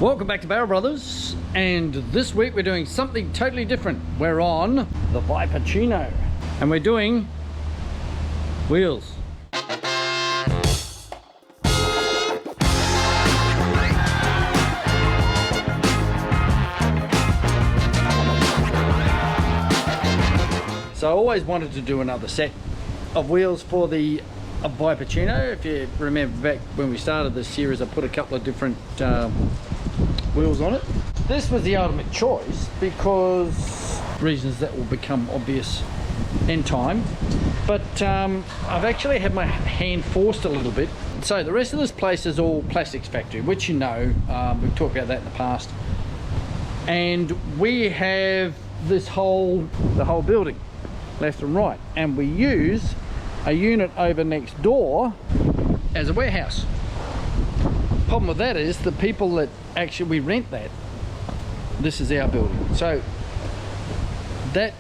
Welcome back to Barrel Brothers, and this week we're doing something totally different. We're on the Viperccino and we're doing wheels. So I always wanted to do another set of wheels for the Viperccino. If you remember back when we started this series, I put a couple of different wheels on it. This was the ultimate choice because reasons that will become obvious in time, but I've actually had my hand forced a little bit. So the rest of this place is all plastics factory, which you know, we've talked about that in the past, and we have the whole building left and right, and we use a unit over next door as a warehouse. Problem with that is the people that actually we rent that, this is our building, so that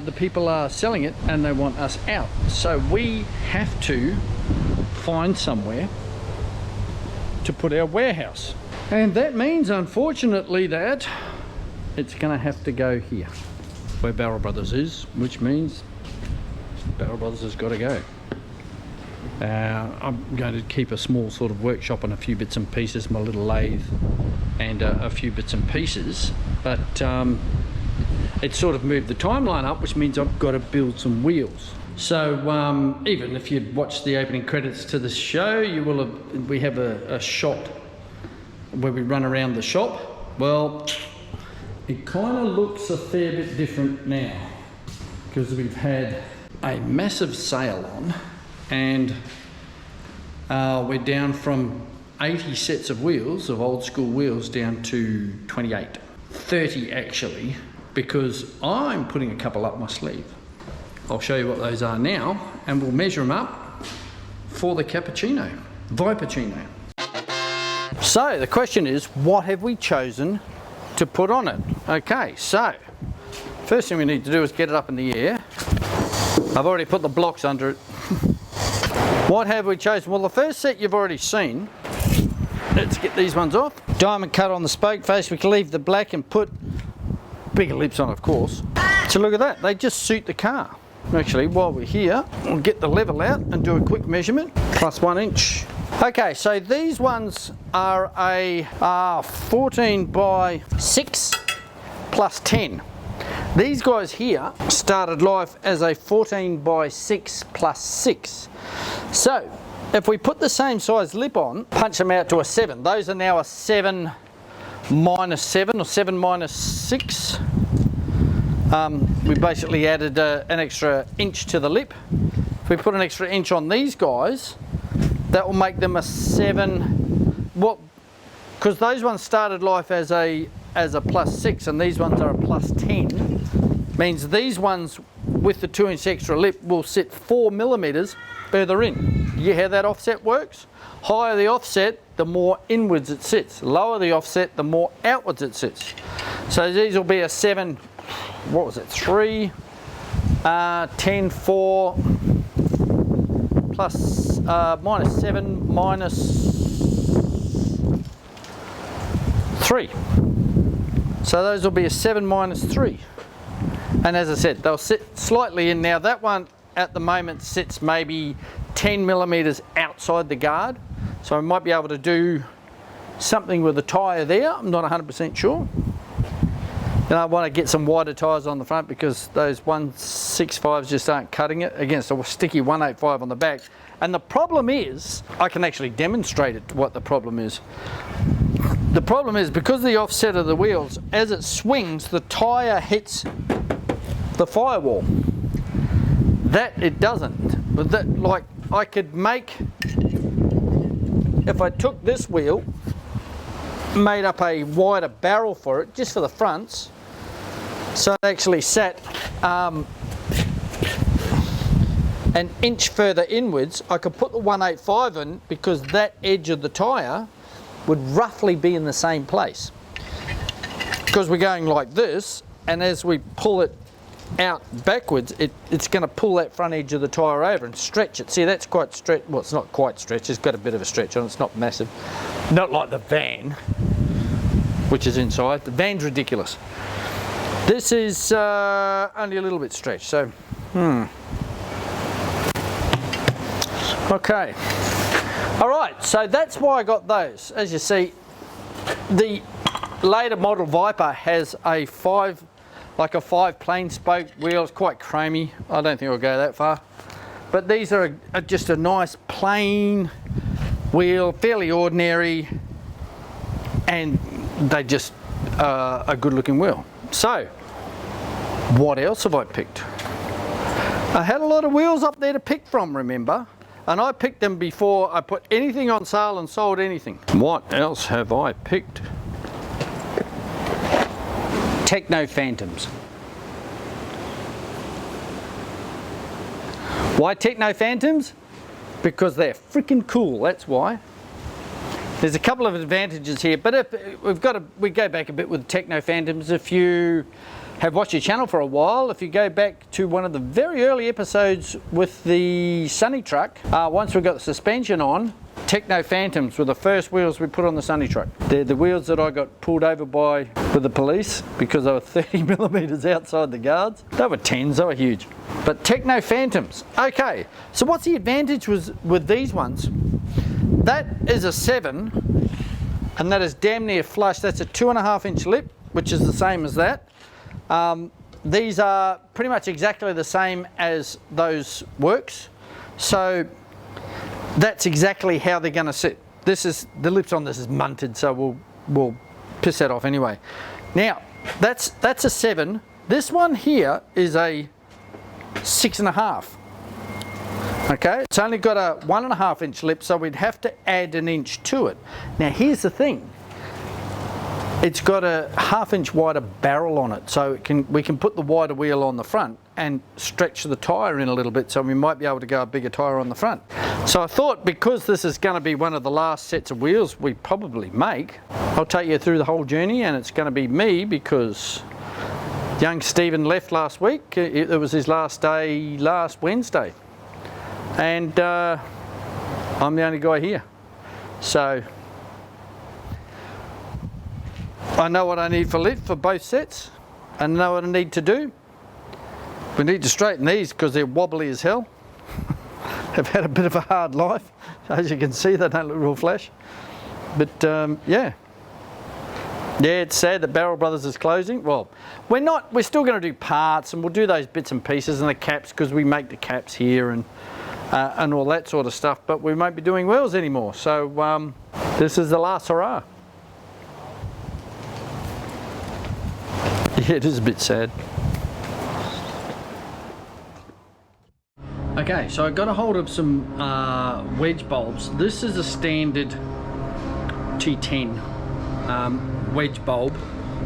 the people are selling it and they want us out, so we have to find somewhere to put our warehouse, and that means unfortunately that it's gonna have to go here where Barrel Brothers is, which means Barrel Brothers has got to go. I'm going to keep a small sort of workshop and a few bits and pieces, my little lathe and a few bits and pieces, but it sort of moved the timeline up, which means I've got to build some wheels. So even if you'd watched the opening credits to the show, you will have, we have a shot where we run around the shop. Well, it kind of looks a fair bit different now because we've had a massive sale on, and we're down from 80 sets of wheels, of old school wheels, down to 28, 30 actually, because I'm putting a couple up my sleeve. I'll show you what those are now, and we'll measure them up for the Cappuccino, Viperccino. So the question is, what have we chosen to put on it? Okay, so first thing we need to do is get it up in the air. I've already put the blocks under it. What have we chosen? Well, the first set you've already seen. Let's get these ones off. Diamond cut on the spoke face. We can leave the black and put bigger lips on, of course. So look at that, they just suit the car. Actually, while we're here, we'll get the level out and do a quick measurement. Plus 1 inch. Okay, so these ones are a 14 by 6 plus 10. These guys here started life as a 14 by 6 plus 6. So if we put the same size lip on, punch them out to a 7. Those are now a 7 minus 7 or 7 minus 6. We basically added an extra inch to the lip. If we put an extra inch on these guys, that will make them a 7. What? Because those ones started life as a plus 6 and these ones are a plus 10. Means these ones with the 2 inch extra lip will sit 4 millimeters further in. You hear how that offset works? Higher the offset, the more inwards it sits. Lower the offset, the more outwards it sits. So these will be a 7, what was it, 3, 10, 4, plus minus 7, minus 3. So those will be a 7 minus 3. And as I said, they'll sit slightly in. Now that one at the moment sits maybe 10 millimeters outside the guard. So I might be able to do something with the tyre there. I'm not 100% sure. And I want to get some wider tyres on the front because those 165s just aren't cutting it against a sticky 185 on the back. And the problem is, I can actually demonstrate it what the problem is. The problem is because of the offset of the wheels, as it swings, the tyre hits the firewall. That it doesn't. But that, like, I could make, if I took this wheel, made up a wider barrel for it, just for the fronts, so it actually sat an inch further inwards, I could put the 185 in because that edge of the tyre would roughly be in the same place. Because we're going like this, and as we pull it out backwards, it's going to pull that front edge of the tyre over and stretch it. See, that's quite stretched. Well, it's not quite stretched. It's got a bit of a stretch on it. It's not massive. Not like the van. which is inside. The van's ridiculous. This is only a little bit stretched, so okay. All right, so that's why I got those. As you see, the later model Viper has a 5 plain spoke wheel. It's quite chromey. I don't think I'll go that far. But these are just a nice plain wheel, fairly ordinary, and they just a good looking wheel. So, what else have I picked? I had a lot of wheels up there to pick from, remember? And I picked them before I put anything on sale and sold anything. What else have I picked? Techno Phantoms. Why Techno Phantoms? Because they're freaking cool, that's why. There's a couple of advantages here, but if we go back a bit with Techno Phantoms. If you have watched your channel for a while, if you go back to one of the very early episodes with the Sunny truck, once we got the suspension on, Techno Phantoms were the first wheels we put on the Sunny truck. They're the wheels that I got pulled over by with the police because they were 30 millimeters outside the guards. They were 10s, they were huge. But Techno Phantoms. Okay, so what's the advantage with these ones? That is a 7, and that is damn near flush. That's a 2.5 inch lip, which is the same as that. These are pretty much exactly the same as those works. So that's exactly how they're going to sit. This is, the lips on this is munted, so we'll piss that off anyway. Now, that's a 7. This one here is a 6.5. Okay, it's only got a 1.5 inch lip, so we'd have to add an inch to it. Now here's the thing. It's got a 1/2 inch wider barrel on it, so we can put the wider wheel on the front and stretch the tyre in a little bit, so we might be able to go a bigger tyre on the front. So I thought, because this is going to be one of the last sets of wheels we probably make, I'll take you through the whole journey, and it's going to be me because young Stephen left last week. It was his last day last Wednesday. And I'm the only guy here. So I know what I need for lift for both sets. I know what I need to do. We need to straighten these because they're wobbly as hell. Have had a bit of a hard life. As you can see, they don't look real flash. But yeah. Yeah, it's sad that Barrel Brothers is closing. Well, we're still going to do parts, and we'll do those bits and pieces and the caps because we make the caps here and all that sort of stuff, but we won't be doing wheels anymore. So this is the last hurrah. Yeah, it is a bit sad. Okay, so I got a hold of some wedge bulbs. This is a standard T10 wedge bulb.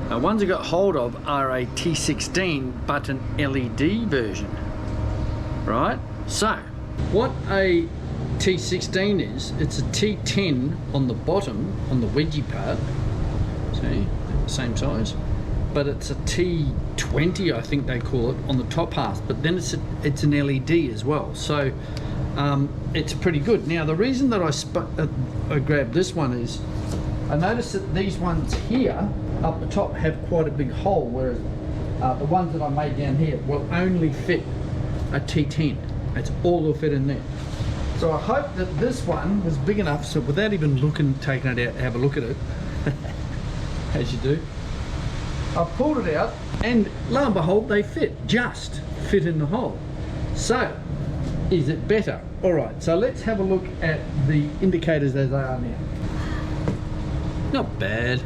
Ones I got hold of are a T16 but an LED version, right? So what a T16 is, it's a T10 on the bottom, on the wedgie part, see, same size, but it's a T20, I think they call it, on the top half, but then it's an LED as well, so it's pretty good. Now the reason that I grabbed this one is, I noticed that these ones here, up the top, have quite a big hole, whereas the ones that I made down here will only fit a T10. That's all will fit in there. So I hope that this one was big enough, so without even looking, taking it out, have a look at it, as you do. I pulled it out, and lo and behold, they just fit in the hole. So, is it better? All right, so let's have a look at the indicators as they are now. Not bad.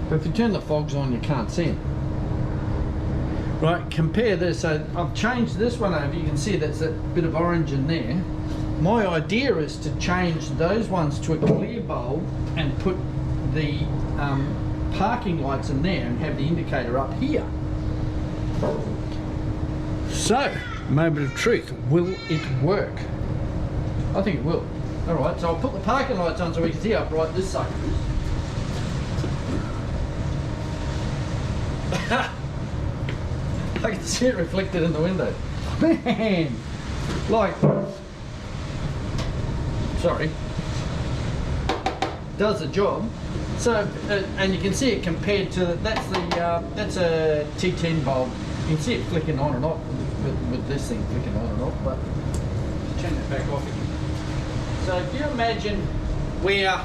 But if you turn the fogs on, you can't see them. Right, compare this. So I've changed this one over. You can see there's a bit of orange in there. My idea is to change those ones to a clear bulb and put the parking lights in there and have the indicator up here. So, moment of truth. Will it work? I think it will. Alright, so I'll put the parking lights on so we can see how bright this sucker is. I can see it reflected in the window. Man! Like, sorry. Does the job. So, and you can see it compared to, that's a T10 bulb. You can see it flicking on and off with this thing flicking on and off, but turn that back off again. So if you imagine we're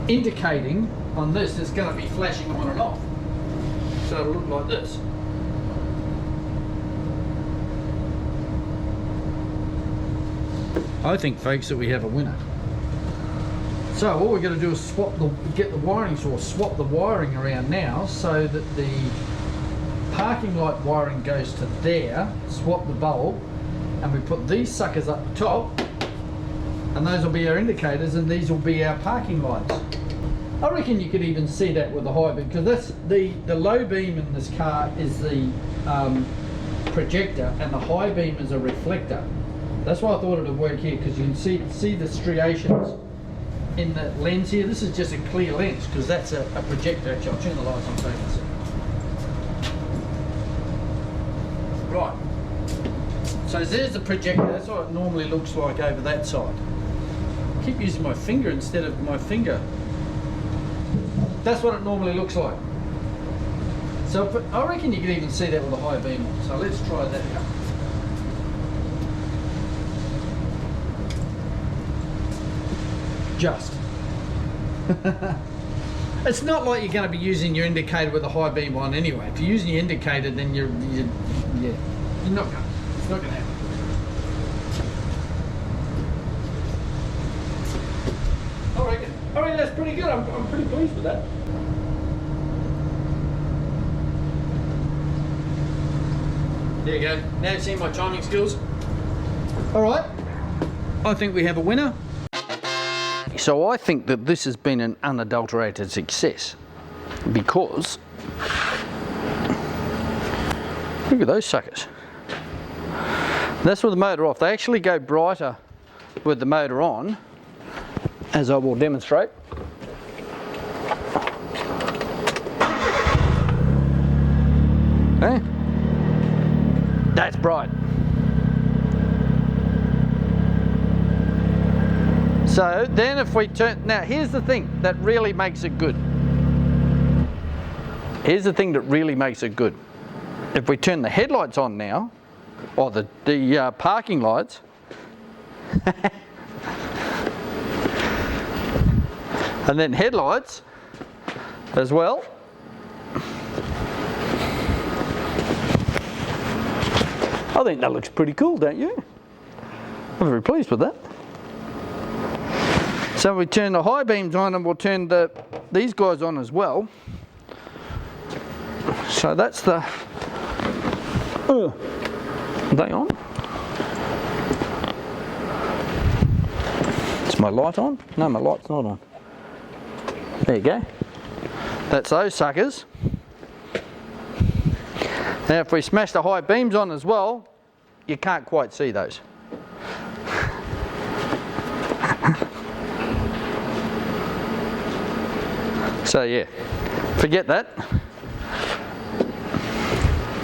indicating on this, it's going to be flashing on and off. So it'll look like this. I think, folks, that we have a winner. So all we're going to do is get the wiring source, swap the wiring around now so that the parking light wiring goes to there, swap the bulb, and we put these suckers up the top, and those will be our indicators, and these will be our parking lights. I reckon you could even see that with the high beam, because that's the low beam in this car is the projector, and the high beam is a reflector. That's why I thought it would work here, because you can see the striations in the lens here. This is just a clear lens because that's a projector. Actually, I'll turn the lights on so you can see. Right. So there's the projector. That's what it normally looks like over that side. I keep using my finger instead of my finger. That's what it normally looks like. So I reckon you can even see that with a high beam on. So let's try that out. Just. It's not like you're going to be using your indicator with a high beam on anyway. If you're using your indicator, then you're not going. It's not going to happen. I reckon that's pretty good. I'm pretty pleased with that. There you go. Now you've seen my timing skills. All right. I think we have a winner. So I think that this has been an unadulterated success because look at those suckers. That's with the motor off. They actually go brighter with the motor on, as I will demonstrate. Okay. That's bright. So then if we turn, now here's the thing that really makes it good. Here's the thing that really makes it good. If we turn the headlights on now, or the parking lights, and then headlights as well. I think that looks pretty cool, don't you? I'm very pleased with that. So we turn the high beams on and we'll turn these guys on as well. So that's the... are they on? Is my light on? No, my light's not on. There you go. That's those suckers. Now if we smash the high beams on as well, you can't quite see those. So yeah, forget that.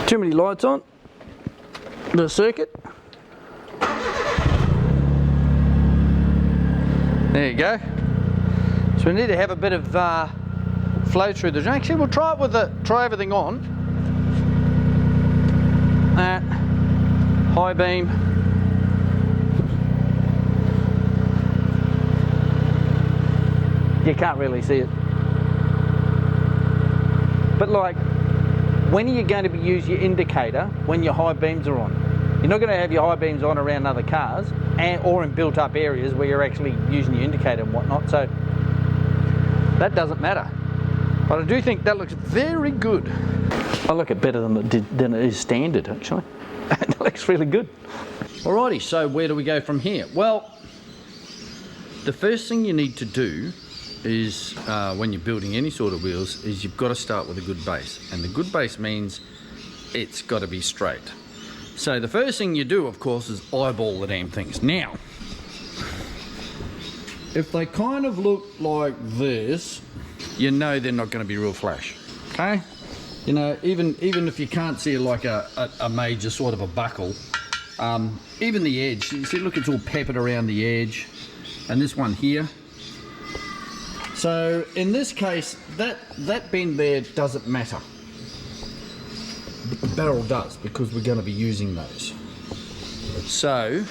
Too many lights on the circuit. There you go. So we need to have a bit of flow through the... Actually, we'll try it with try everything on. That high beam. You can't really see it. But like, when are you going to use your indicator when your high beams are on? You're not going to have your high beams on around other cars or in built up areas where you're actually using your indicator and whatnot, so that doesn't matter. But I do think that looks very good. I like it better than it is standard, actually. It looks really good. Alrighty, so where do we go from here? Well, the first thing you need to do is when you're building any sort of wheels is you've got to start with a good base, and the good base means it's got to be straight. So the first thing you do, of course, is eyeball the damn things. Now if they kind of look like this, you know they're not going to be real flash. Okay, you know, even if you can't see like a major sort of a buckle, even the edge, you see, look, it's all peppered around the edge, and this one here, So in this case, that bend there doesn't matter. But the barrel does, because we're going to be using those. So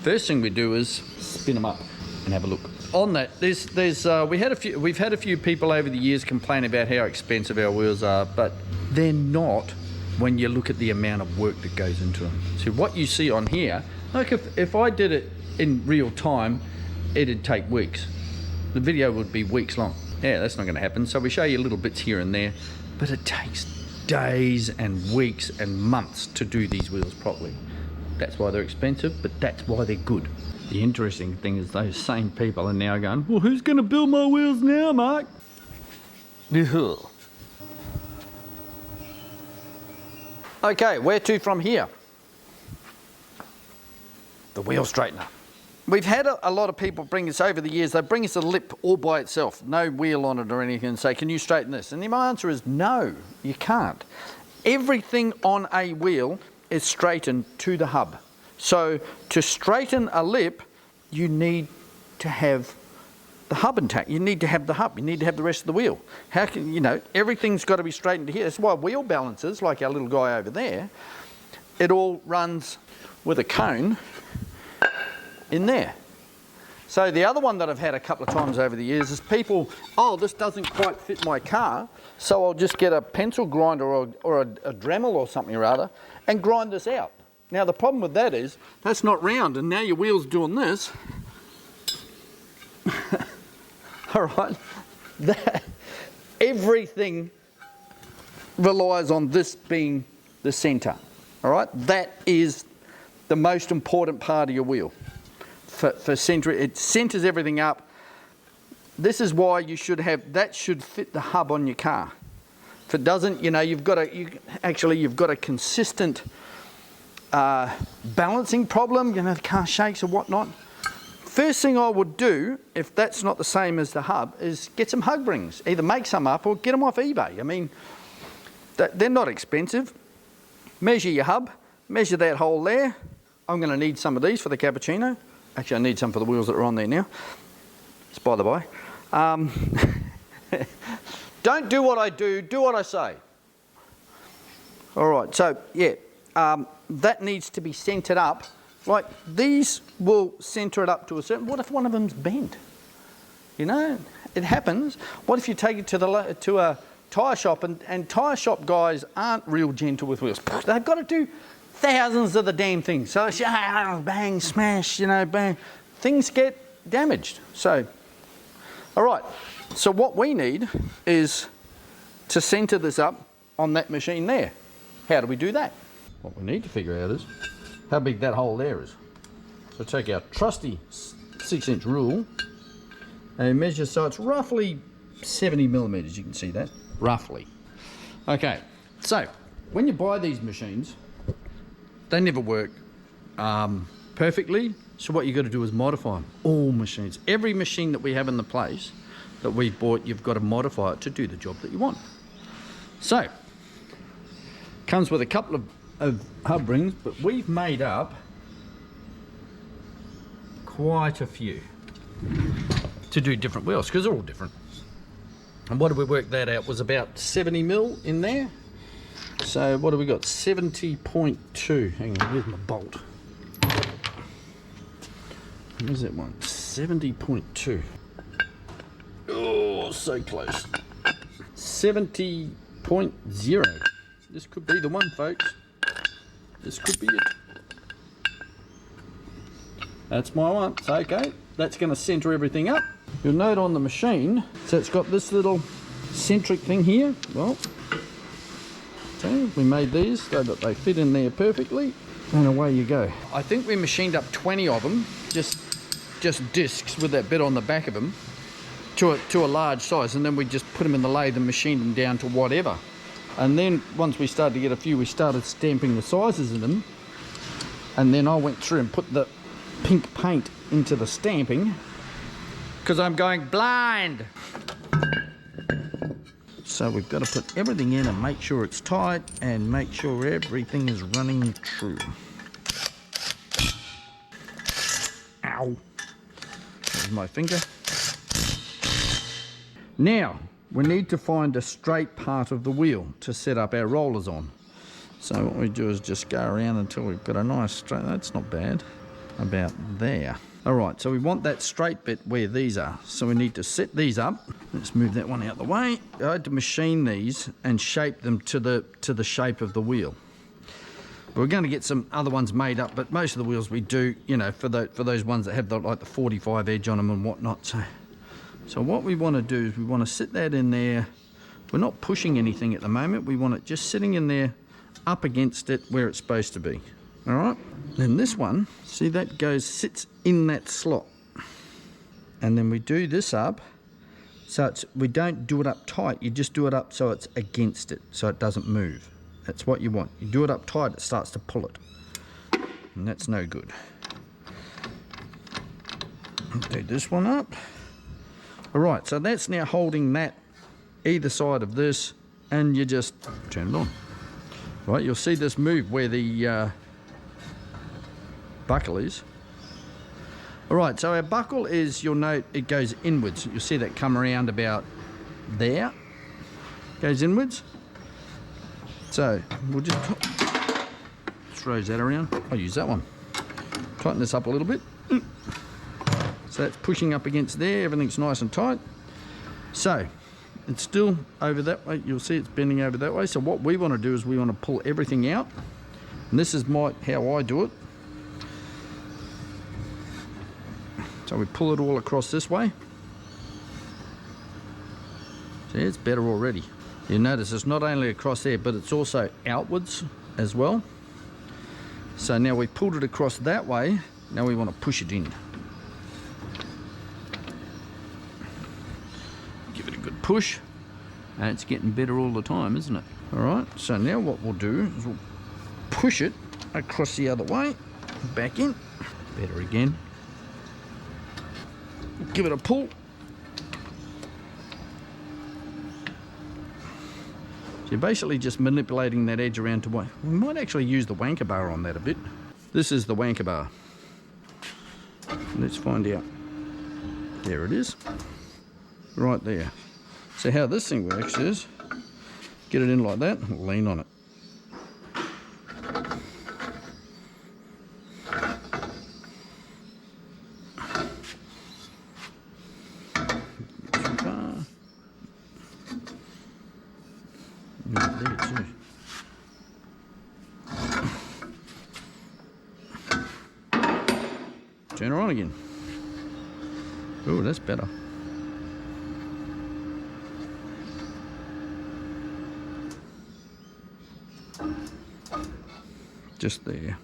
first thing we do is spin them up and have a look. On that, we've had a few people over the years complain about how expensive our wheels are, but they're not when you look at the amount of work that goes into them. So what you see on here, like if I did it in real time, it'd take weeks. The video would be weeks long. Yeah, that's not going to happen. So we show you little bits here and there, but it takes days and weeks and months to do these wheels properly. That's why they're expensive, but that's why they're good. The interesting thing is those same people are now going, well, who's going to build my wheels now, Mark? Okay, where to from here? The wheel straightener. We've had a lot of people bring us over the years, they bring us a lip all by itself, no wheel on it or anything, and say, can you straighten this? And my answer is no, you can't. Everything on a wheel is straightened to the hub. So to straighten a lip, you need to have the hub intact. You need to have the hub. You need to have the rest of the wheel. How can, you know, everything's got to be straightened here. That's why wheel balances, like our little guy over there, it all runs with a cone in there. So the other one that I've had a couple of times over the years is people, oh, this doesn't quite fit my car, so I'll just get a pencil grinder or a Dremel or something or other and grind this out. Now the problem with that is, that's not round, and now your wheel's doing this. All right, everything relies on this being the centre. All right, that is the most important part of your wheel. For centre, it centres everything up. This is why you should have, that should fit the hub on your car. If it doesn't, you know, you've got a consistent balancing problem, you know, the car shakes or whatnot. First thing I would do, if that's not the same as the hub, is get some hub rings. Either make some up or get them off eBay. I mean, they're not expensive. Measure your hub, measure that hole there. I'm going to need some of these for the Cappuccino. Actually, I need some for the wheels that are on there now. Just by the by. Don't do what I do, do what I say. All right, so yeah, that needs to be centred up. Like these will centre it up to a certain, what if one of them's bent? You know, it happens. What if you take it to a tyre shop and tyre shop guys aren't real gentle with wheels. They've got to do thousands of the damn things. So it's bang, smash, you know, bang. Things get damaged. So, all right. So what we need is to centre this up on that machine there. How do we do that? What we need to figure out is how big that hole there is. So take our trusty 6-inch rule and measure, so it's roughly 70 millimeters, you can see that, roughly. Okay, so when you buy these machines, they never work perfectly, so what you've got to do is modify them. All machines, every machine that we have in the place that we've bought, you've got to modify it to do the job that you want. So, comes with a couple of hub rings, but we've made up quite a few to do different wheels, because they're all different. And what did we work that out? Was about 70 mil in there. So what have we got? 70.2. Hang on, where's my bolt? Where's that one? 70.2. Oh, so close. 70.0. This could be the one, folks. This could be it. That's my one. It's okay. That's going to centre everything up. You'll note on the machine, so it's got this little centric thing here. Well, so we made these so that they fit in there perfectly, and away you go. I think we machined up 20 of them, just discs with that bit on the back of them, to a large size, and then we just put them in the lathe and machined them down to whatever. And then once we started to get a few, we started stamping the sizes of them, and then I went through and put the pink paint into the stamping, because I'm going blind. So we've got to put everything in and make sure it's tight and make sure everything is running true. Ow. There's my finger. Now, we need to find a straight part of the wheel to set up our rollers on. So what we do is just go around until we've got a nice straight, that's not bad, about there. All right, so we want that straight bit where these are. So we need to set these up. Let's move that one out of the way. I had to machine these and shape them to the shape of the wheel. We're going to get some other ones made up, but most of the wheels we do, you know, for those ones that have like the 45 edge on them and whatnot. So what we want to do is we want to sit that in there. We're not pushing anything at the moment. We want it just sitting in there up against it where it's supposed to be. All right. Then this one, see that sits in that slot. And then we do this up. So we don't do it up tight. You just do it up so it's against it, so it doesn't move. That's what you want. You do it up tight, it starts to pull it. And that's no good. Do this one up. All right, so that's now holding that either side of this, and you just turn it on. Right, you'll see this move where the buckle is. All right, so our buckle is, you'll note it goes inwards. You'll see that come around about there. Goes inwards. So we'll just throw that around. I'll use that one. Tighten this up a little bit. So that's pushing up against there. Everything's nice and tight. So it's still over that way. You'll see it's bending over that way. So what we want to do is we want to pull everything out. And this is how I do it. So we pull it all across this way. See, it's better already. You notice it's not only across there, but it's also outwards as well. So now we pulled it across that way. Now we want to push it in. Give it a good push. And it's getting better all the time, isn't it? All right, so now what we'll do is we'll push it across the other way, back in. Better again. Give it a pull. So you're basically just manipulating that edge around to what we might actually use the wanker bar on that a bit. This is the wanker bar. Let's find out. There it is. Right there. So how this thing works is get it in like that, lean on it. Turn her on again. Oh, that's better. Just there.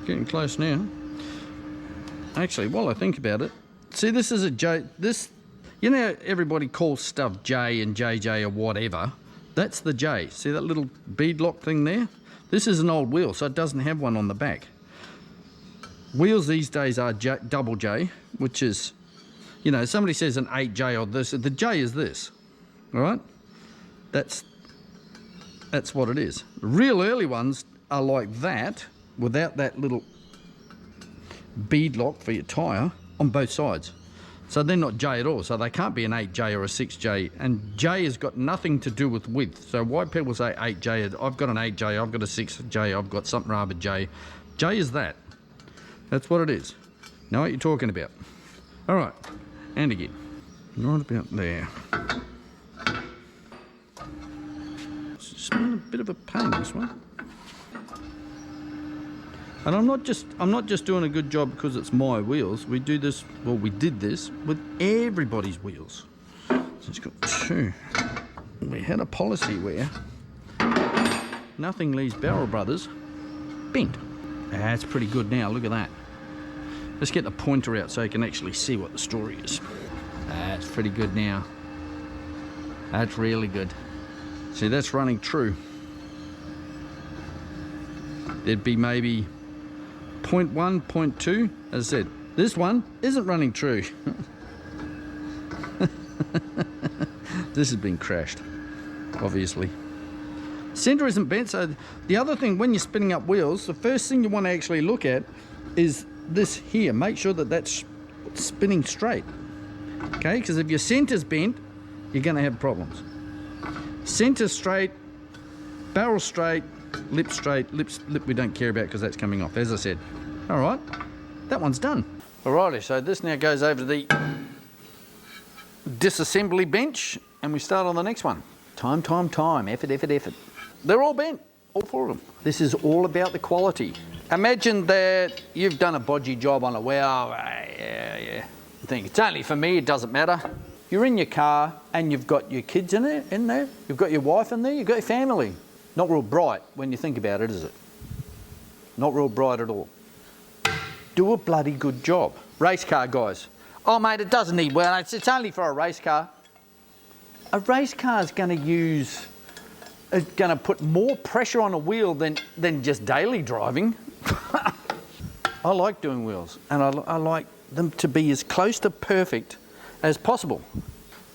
Getting close now. Actually, while I think about it, see, this is a J. This, you know, everybody calls stuff J and JJ or whatever. That's the J. See that little bead lock thing there? This is an old wheel, so it doesn't have one on the back. Wheels these days are double J, which is, you know, somebody says an 8J or this. The J is this, all right? That's what it is. Real early ones are like that, without that little bead lock for your tyre on both sides. So they're not J at all, so they can't be an 8J or a 6J, and J has got nothing to do with width. So why people say 8J, I've got an 8J, I've got a 6J, I've got something rather J. J is that. That's what it is. Know what you're talking about. All right, and again. Right about there. It's been a bit of a pain, this one. And I'm not just doing a good job because it's my wheels. We do this, well, we did this with everybody's wheels. So it's got two. We had a policy where nothing leaves Barrel Brothers bent. That's pretty good now, look at that. Let's get the pointer out so you can actually see what the story is. That's pretty good now. That's really good. See, that's running true. There'd be maybe 0.1, 0.2, as I said. This one isn't running true. This has been crashed, obviously. Centre isn't bent. So the other thing, when you're spinning up wheels, the first thing you want to actually look at is this here. Make sure that that's spinning straight. Okay, because if your centre's bent, you're going to have problems. Centre straight, barrel straight, lip we don't care about because that's coming off, as I said. All right, that one's done. Alrighty, so this now goes over to the disassembly bench and we start on the next one. Time, effort. They're all bent, all four of them. This is all about the quality. Imagine that you've done a bodgy job on a wheel. Yeah. You think, it's only for me, it doesn't matter. You're in your car and you've got your kids in there, you've got your wife in there, you've got your family. Not real bright when you think about it, is it? Not real bright at all. Do a bloody good job. Race car guys. Oh mate, it doesn't need well, it's only for a race car. A race car is going to put more pressure on a wheel than just daily driving. I like doing wheels, and I like them to be as close to perfect as possible.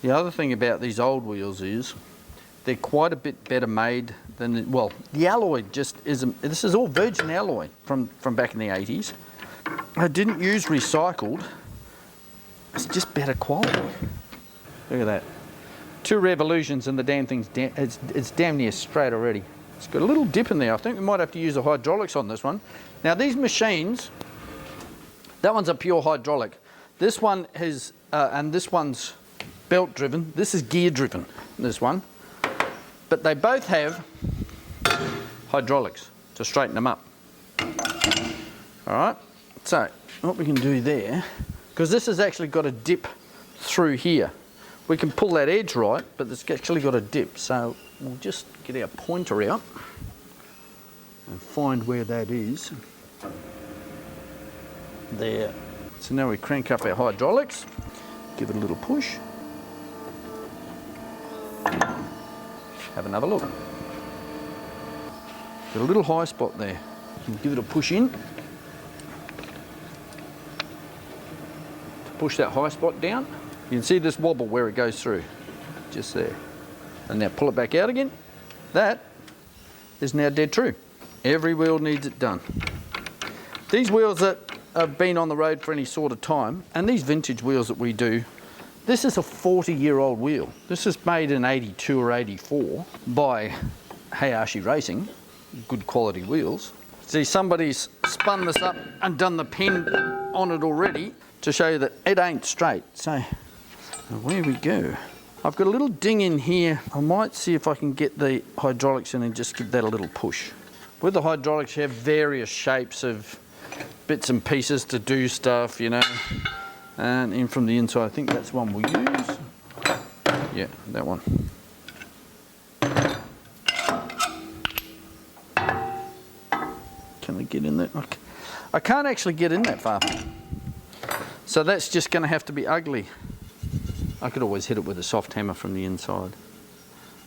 The other thing about these old wheels is they're quite a bit better made than, well, the alloy just isn't. This is all virgin alloy from back in the 80s. I didn't use recycled. It's just better quality. Look at that. 2 revolutions and the damn thing's it's damn near straight already. It's got a little dip in there. I think we might have to use the hydraulics on this one. Now these machines, that one's a pure hydraulic. This one has, and this one's belt driven. This is gear driven, this one. But they both have hydraulics to straighten them up. All right, so what we can do there, because this has actually got a dip through here. We can pull that edge right, but it's actually got a dip. So we'll just get our pointer out and find where that is. There. So now we crank up our hydraulics, give it a little push. Have another look. Got a little high spot there. We'll give it a push in. To push that high spot down. You can see this wobble where it goes through, just there. And now pull it back out again. That is now dead true. Every wheel needs it done. These wheels that have been on the road for any sort of time, and these vintage wheels that we do, this is a 40-year-old wheel. This is made in 82 or 84 by Hayashi Racing, good quality wheels. See, somebody's spun this up and done the pen on it already to show you that it ain't straight. So, where we go. I've got a little ding in here. I might see if I can get the hydraulics in and just give that a little push. With the hydraulics, you have various shapes of bits and pieces to do stuff, you know. And in from the inside, I think that's one we'll use. Yeah, that one. Can I get in there? I can't actually get in that far. So that's just going to have to be ugly. I could always hit it with a soft hammer from the inside.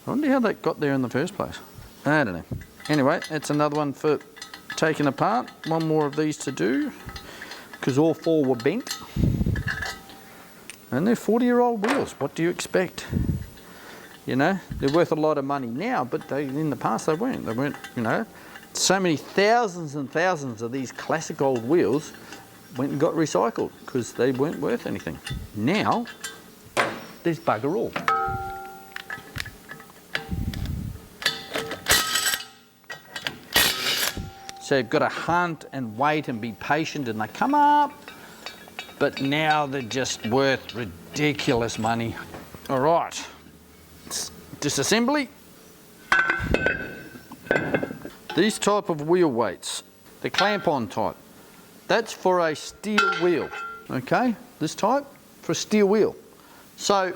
I wonder how that got there in the first place. I don't know. Anyway, that's another one for taking apart. One more of these to do, because all 4 were bent. And they're 40-year-old wheels. What do you expect? You know, they're worth a lot of money now, but in the past they weren't. They weren't, you know. So many thousands and thousands of these classic old wheels went and got recycled because they weren't worth anything. Now, there's bugger all. So you've got to hunt and wait and be patient, and they come up, but now they're just worth ridiculous money. All right, disassembly. These type of wheel weights, the clamp-on type, that's for a steel wheel, okay? This type, for a steel wheel. So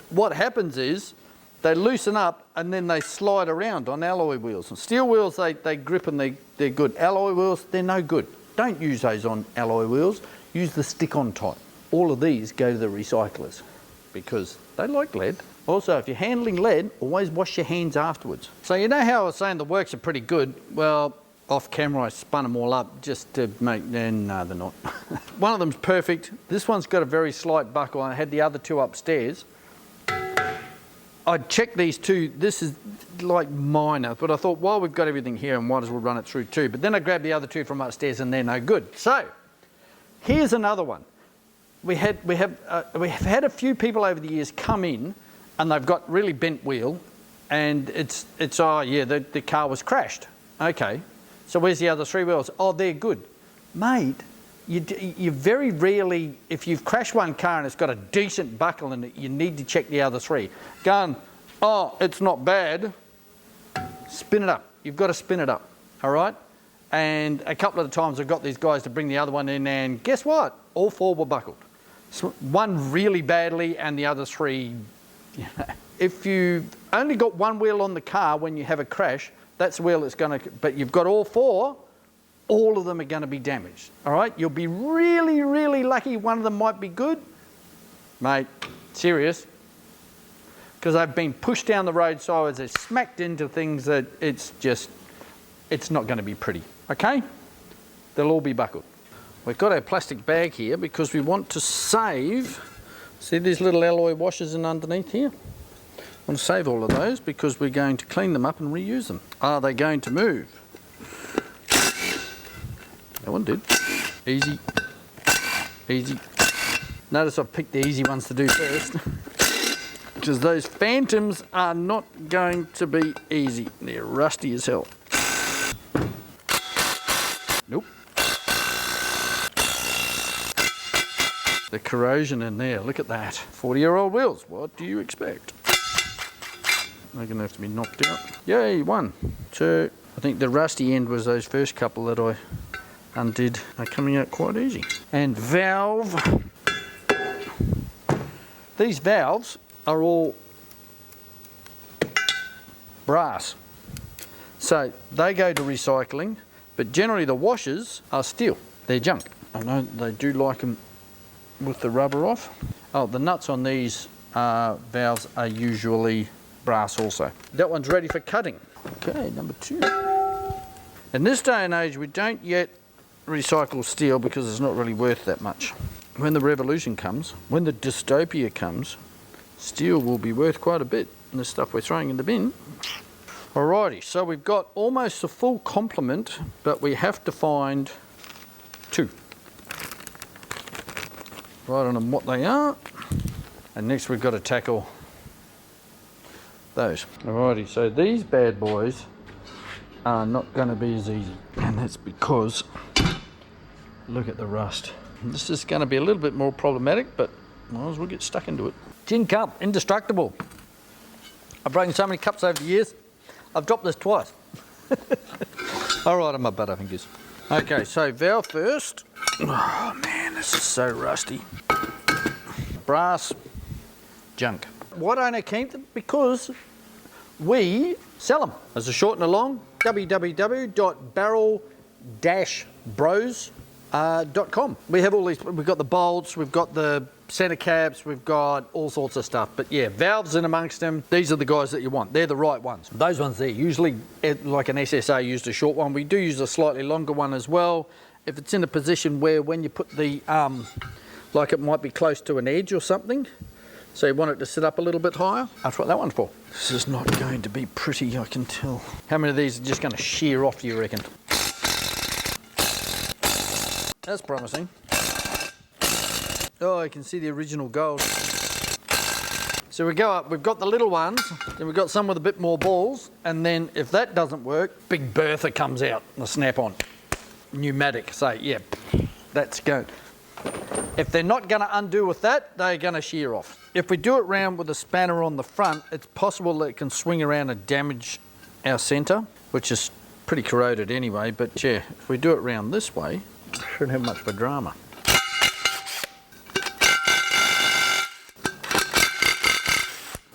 what happens is they loosen up and then they slide around on alloy wheels. And steel wheels, they grip and they're good. Alloy wheels, they're no good. Don't use those on alloy wheels. Use the stick-on type. All of these go to the recyclers because they like lead. Also, if you're handling lead, always wash your hands afterwards. So you know how I was saying the works are pretty good? Well, off camera I spun them all up just to make, no they're not. One of them's perfect. This one's got a very slight buckle. I had the other 2 upstairs. I'd check these two. This is like minor, but I thought, while we've got everything here, and might as well run it through too. But then I grabbed the other two from upstairs, and they're no good. So here's another one. We have had a few people over the years come in, and they've got really bent wheel, and it's oh yeah, the car was crashed. Okay, so where's the other three wheels? Oh, they're good, mate. You very rarely, if you've crashed one car and it's got a decent buckle in it, you need to check the other three. Going, oh, it's not bad. Spin it up. You've got to spin it up, all right? And a couple of the times I've got these guys to bring the other one in, and guess what? All four were buckled. So one really badly, and the other three, you know. If you've only got one wheel on the car when you have a crash, that's the wheel that's going to, but you've got all four, all of them are going to be damaged, all right? You'll be really, really lucky one of them might be good. Mate, serious. Because they've been pushed down the road sideways, they're smacked into things that it's not going to be pretty, okay? They'll all be buckled. We've got our plastic bag here because we want to save, see these little alloy washers in underneath here? I want to save all of those because we're going to clean them up and reuse them. Are they going to move? That one did. Easy. Easy. Notice I've picked the easy ones to do first. Because those phantoms are not going to be easy. They're rusty as hell. Nope. The corrosion in there, look at that. 40-year-old wheels, what do you expect? They're going to have to be knocked out. Yay, 1, 2. I think the rusty end was those first couple that I undid. Are coming out quite easy. And valve. These valves are all brass. So they go to recycling, but generally the washers are steel. They're junk. I know they do like them with the rubber off. Oh, the nuts on these valves are usually brass also. That one's ready for cutting. Okay, number 2. In this day and age, we don't yet recycle steel because it's not really worth that much. When the revolution comes, when the dystopia comes, steel will be worth quite a bit in the stuff we're throwing in the bin. Alrighty, so we've got almost a full complement, but we have to find 2. Right on them what they are. And next we've got to tackle those. Alrighty, so these bad boys are not going to be as easy. And that's because, look at the rust. This is going to be a little bit more problematic, but might as well get stuck into it. Tin cup, indestructible. I've broken so many cups over the years, I've dropped this twice. All right on my butter fingers. Okay, so valve first. Oh man, this is so rusty. Brass, junk. Why don't I keep them? Because we sell them. As a short and a long, www.barrel-bros.com. We have all these, we've got the bolts, we've got the center caps, we've got all sorts of stuff. But yeah, valves in amongst them, these are the guys that you want. They're the right ones. Those ones there, usually like an SSA used a short one. We do use a slightly longer one as well. If it's in a position where when you put the, like it might be close to an edge or something, so you want it to sit up a little bit higher, that's what that one's for. This is not going to be pretty, I can tell. How many of these are just going to shear off, do you reckon? That's promising. Oh, I can see the original gold. So we go up, we've got the little ones, then we've got some with a bit more balls, and then if that doesn't work, Big Bertha comes out, the snap-on. Pneumatic, so yeah, that's good. If they're not going to undo with that, they're going to shear off. If we do it round with a spanner on the front, it's possible that it can swing around and damage our centre, which is pretty corroded anyway, but yeah, if we do it round this way, it shouldn't have much of a drama.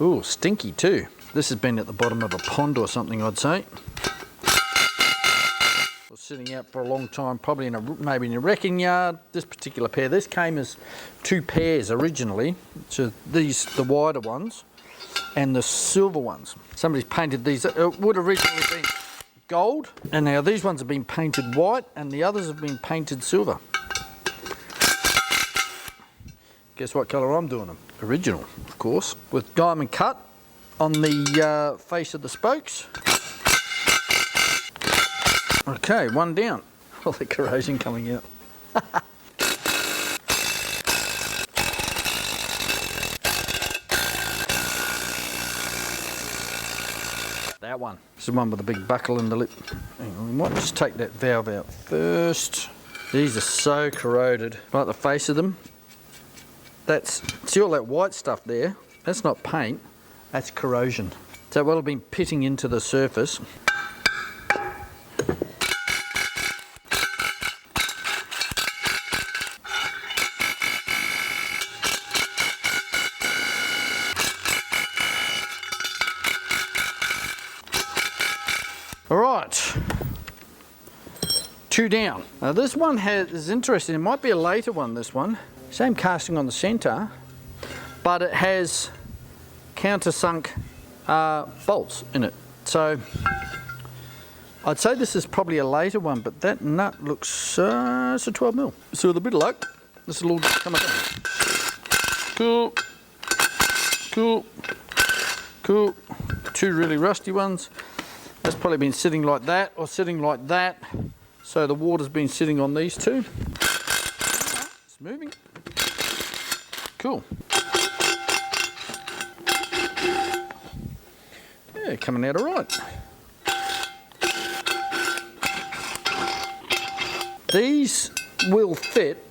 Ooh, stinky too. This has been at the bottom of a pond or something, I'd say. Sitting out for a long time, probably in maybe in a wrecking yard. This particular pair, this came as 2 pairs originally. So these, the wider ones, and the silver ones. Somebody's painted these. It would originally been gold, and now these ones have been painted white, and the others have been painted silver. Guess what colour I'm doing them? Original, of course, with diamond cut on the face of the spokes. Okay, one down. All the corrosion coming out. That one. This is the one with the big buckle in the lip. Hang on, we might just take that valve out first. These are so corroded. Like the face of them. See all that white stuff there? That's not paint, that's corrosion. So what'll be pitting into the surface. All right, 2 down. Now this one is interesting. It might be a later one, this one. Same casting on the centre, but it has countersunk bolts in it. So I'd say this is probably a later one, but that nut looks, it's a 12mm. So with a bit of luck, this will all come up. Cool, cool, cool. 2 really rusty ones. That's probably been sitting like that or sitting like that. So the water's been sitting on these 2. It's moving. Cool. Yeah, coming out all right. These will fit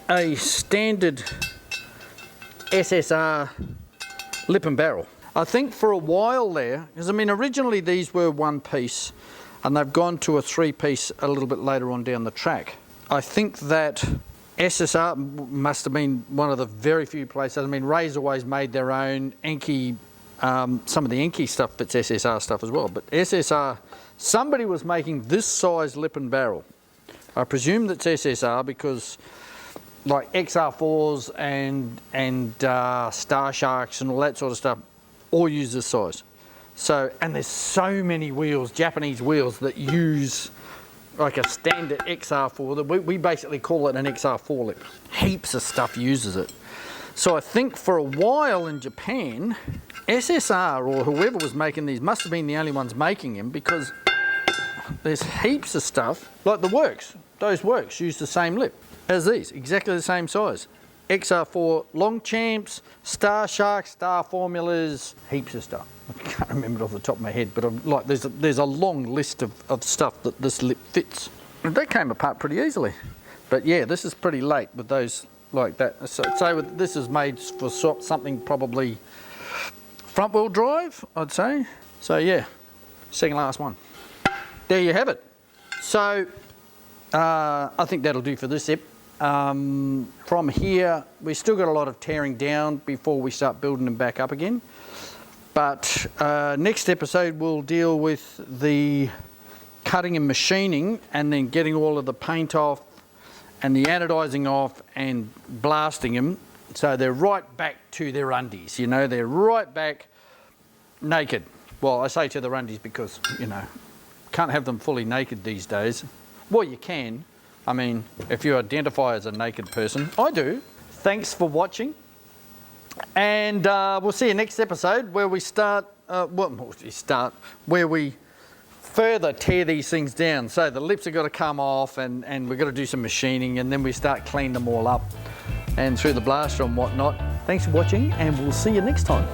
a standard SSR lip and barrel. I think for a while there, because I mean originally these were 1 piece and they've gone to a 3 piece a little bit later on down the track. I think that SSR must have been one of the very few places. I mean Ray's always made their own. Enki, some of the Enki stuff fits SSR stuff as well, but SSR, somebody was making this size lip and barrel. I presume that's SSR because like XR4s and Star Sharks and all that sort of stuff all use this size. So, and there's so many wheels, Japanese wheels, that use like a standard XR4. That we basically call it an XR4 lip. Heaps of stuff uses it. So I think for a while in Japan, SSR or whoever was making these must have been the only ones making them, because there's heaps of stuff, like the Works. Those Works use the same lip as these, exactly the same size. XR4 Longchamps, Star Sharks, Star Formulas, heaps of stuff. I can't remember it off the top of my head, but like there's a long list of stuff that this lip fits. And that came apart pretty easily. But yeah, this is pretty late with those like that. So this is made for something probably front wheel drive, I'd say. So yeah, second last one. There you have it. So I think that'll do for this ep. From here, we've still got a lot of tearing down before we start building them back up again. But next episode we'll deal with the cutting and machining and then getting all of the paint off and the anodizing off and blasting them. So they're right back to their undies, you know, they're right back naked. Well, I say to their undies because, you know, can't have them fully naked these days. Well, you can. I mean, if you identify as a naked person, I do. Thanks for watching. And we'll see you next episode where we start, where we further tear these things down. So the lips have got to come off and we've got to do some machining, and then we start cleaning them all up and through the blaster and whatnot. Thanks for watching, and we'll see you next time.